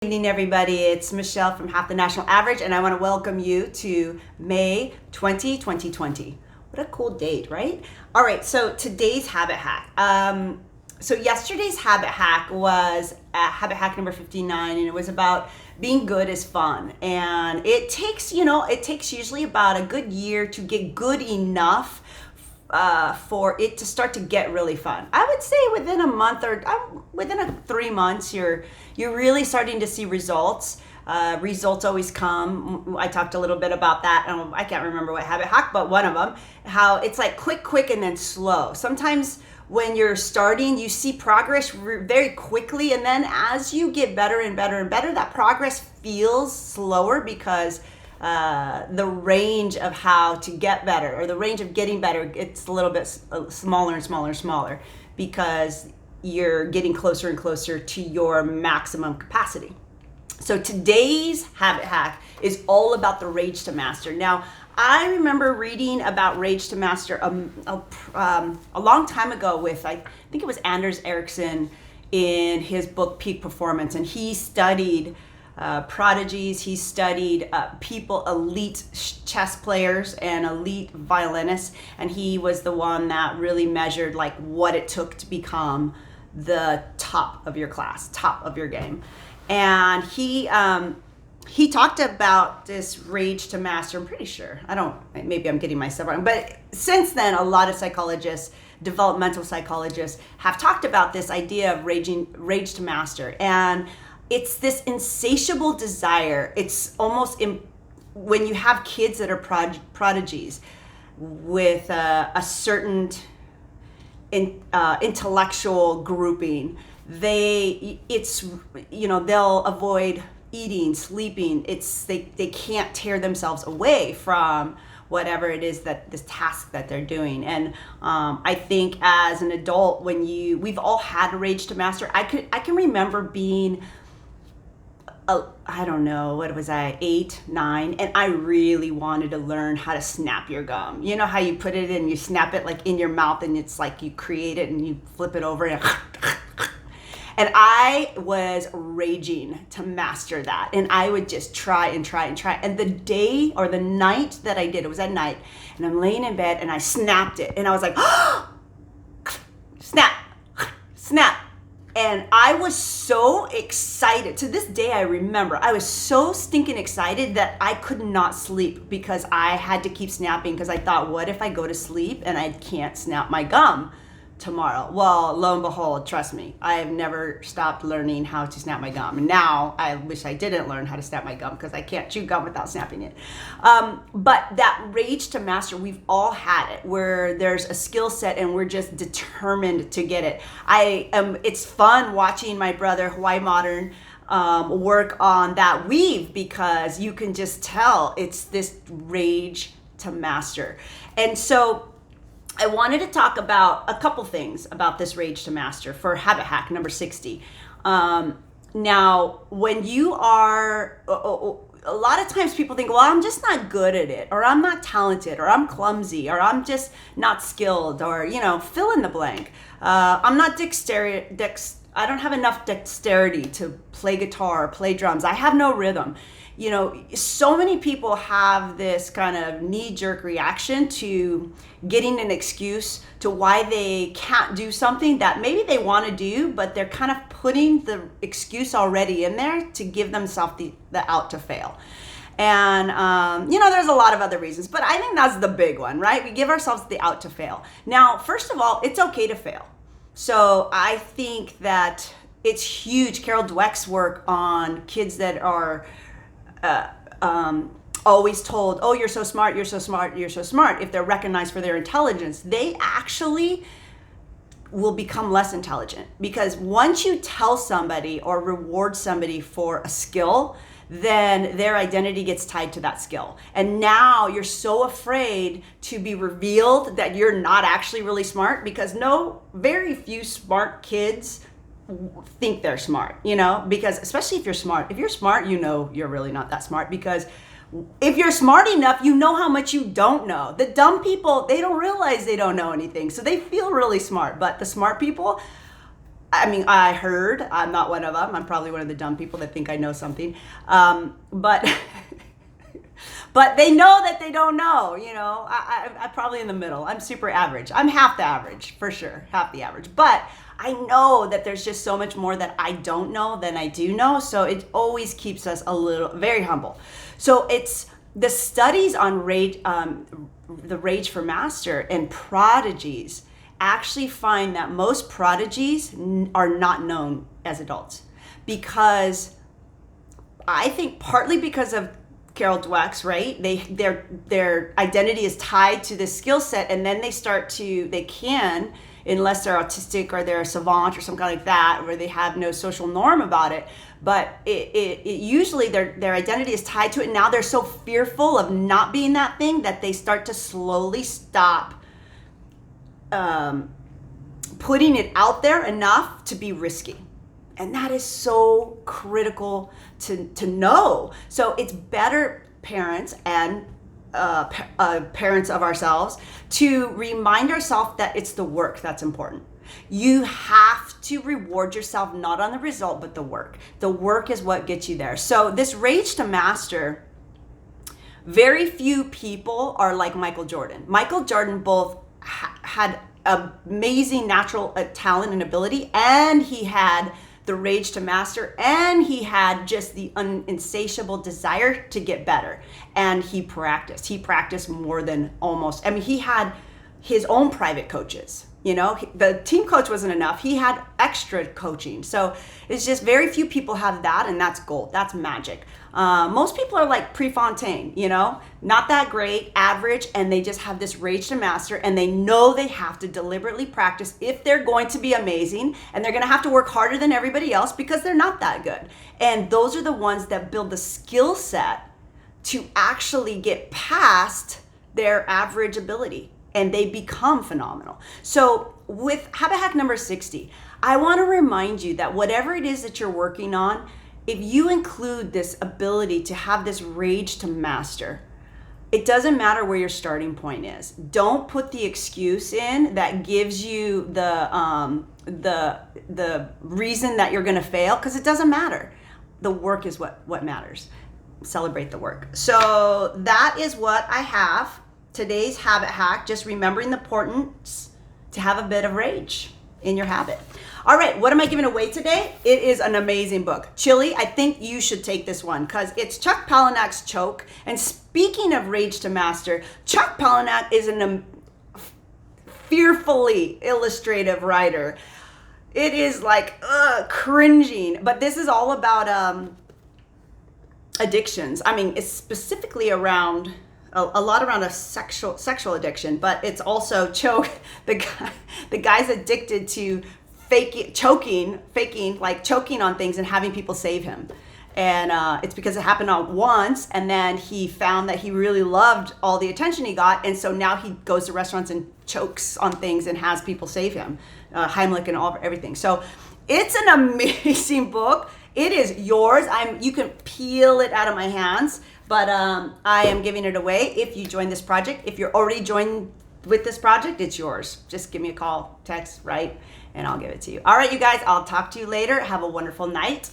Good evening, everybody. It's Michelle from Half the National Average, and I want to welcome you to May 2020. What a cool date, right? All right, so today's habit hack. So yesterday's habit hack was habit hack number 59, and it was about being good is fun. And it takes usually about a good year to get good enough for it to start to get really fun. I would say within a month or within 3 months, you're really starting to see results. Results always come. I talked a little bit about that. I can't remember what habit hack, but one of them, how it's like quick, and then slow. Sometimes when you're starting, you see progress very quickly, and then as you get better and better and better, that progress feels slower because the range of how to get better, or the range of getting better, it's a little bit smaller and smaller because you're getting closer and closer to your maximum capacity. So today's habit hack is all about the rage to master. Now, I remember reading about rage to master a long time ago with, I think it was Anders Ericsson in his book Peak Performance, and he studied prodigies. He studied elite chess players and elite violinists, and he was the one that really measured like what it took to become the top of your class, top of your game. And he talked about this rage to master. I'm pretty sure. Maybe I'm getting myself wrong, but since then, a lot of psychologists, developmental psychologists, have talked about this idea of rage to master. And it's this insatiable desire. It's almost when you have kids that are prodigies with a certain intellectual grouping, they'll avoid eating, sleeping. They can't tear themselves away from whatever it is, that this task that they're doing. And I think as an adult, we've all had a rage to master. I can remember being, I don't know, what was I, 8, 9, and I really wanted to learn how to snap your gum. You know how you put it in, you snap it like in your mouth, and it's like you create it and you flip it over and I was raging to master that, and I would just try. And the day or the night that I did, it was at night, and I'm laying in bed and I snapped it, and I was like, snap. And I was so excited. To this day, I remember I was so stinking excited that I could not sleep because I had to keep snapping, because I thought, what if I go to sleep and I can't snap my gum tomorrow? Well, lo and behold, trust me, I have never stopped learning how to snap my gum. And now I wish I didn't learn how to snap my gum, because I can't chew gum without snapping it. But that rage to master, we've all had it, where there's a skill set and we're just determined to get it. It's fun watching my brother, Hawaii Modern, work on that weave, because you can just tell it's this rage to master. And so I wanted to talk about a couple things about this rage to master for habit hack number 60. Now, when you are, a lot of times people think, well, I'm just not good at it, or I'm not talented, or I'm clumsy, or I'm just not skilled, or, fill in the blank. I'm not I don't have enough dexterity to play guitar or play drums. I have no rhythm. So many people have this kind of knee-jerk reaction to getting an excuse to why they can't do something that maybe they want to do, but they're kind of putting the excuse already in there to give themselves the out to fail. And, there's a lot of other reasons, but I think that's the big one, right? We give ourselves the out to fail. Now, first of all, it's okay to fail. So I think that it's huge. Carol Dweck's work on kids that are always told, oh, you're so smart, you're so smart, you're so smart. If they're recognized for their intelligence, they actually will become less intelligent, because once you tell somebody or reward somebody for a skill, then their identity gets tied to that skill. And now you're so afraid to be revealed that you're not actually really smart, because very few smart kids think they're smart, because especially if you're smart, you're really not that smart, because if you're smart enough, you know how much you don't know. The dumb people, they don't realize they don't know anything, so they feel really smart. But the smart people, I mean, I heard, I'm not one of them. I'm probably one of the dumb people that think I know something. But but they know that they don't know, you know. I'm probably in the middle. I'm super average. I'm half the average, for sure, half the average. But I know that there's just so much more that I don't know than I do know. So it always keeps us very humble. So it's the studies on the rage for master and prodigies actually find that most prodigies are not known as adults, because I think partly because of Carol Dweck's, right? Their identity is tied to this skill set, and then they can, unless they're autistic or they're a savant or some kind like that, where they have no social norm about it. But it usually their identity is tied to it. Now they're so fearful of not being that thing that they start to slowly stop putting it out there enough to be risky. And that is so critical to know. So it's better, parents and parents of ourselves, to remind ourselves that it's the work that's important. You have to reward yourself not on the result, but the work. The work is what gets you there. So this rage to master, very few people are like Michael Jordan. Michael Jordan both had amazing natural talent and ability, and he had the rage to master, and he had just the insatiable desire to get better. And he practiced more than almost, I mean, he had his own private coaches, you know. The team coach wasn't enough, he had extra coaching. So it's just very few people have that, and that's gold, that's magic. Most people are like Prefontaine, you know, not that great, average, and they just have this rage to master, and they know they have to deliberately practice if they're going to be amazing, and they're going to have to work harder than everybody else because they're not that good. And those are the ones that build the skill set to actually get past their average ability, and they become phenomenal. So with habit hack number 60, I want to remind you that whatever it is that you're working on, if you include this ability to have this rage to master, it doesn't matter where your starting point is. Don't put the excuse in that gives you the reason that you're going to fail, because it doesn't matter. The work is what matters. Celebrate the work. So that is what I have. Today's habit hack, just remembering the importance to have a bit of rage in your habit. All right, what am I giving away today? It is an amazing book. Chili, I think you should take this one because it's Chuck Palahniuk's Choke. And speaking of rage to master, Chuck Palahniuk is a fearfully illustrative writer. It is like cringing, but this is all about addictions. I mean, it's specifically around a lot around a sexual addiction, but it's also choke. The guy's addicted to choking on things and having people save him. And it's because it happened once, and then he found that he really loved all the attention he got, and so now he goes to restaurants and chokes on things and has people save him, Heimlich and everything. So it's an amazing book. It is yours. You can peel it out of my hands, but I am giving it away if you join this project. If you're already joined with this project, it's yours. Just give me a call, text, write, and I'll give it to you. All right, you guys, I'll talk to you later. Have a wonderful night.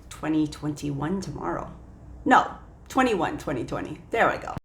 2021 tomorrow. No, 2020. There we go.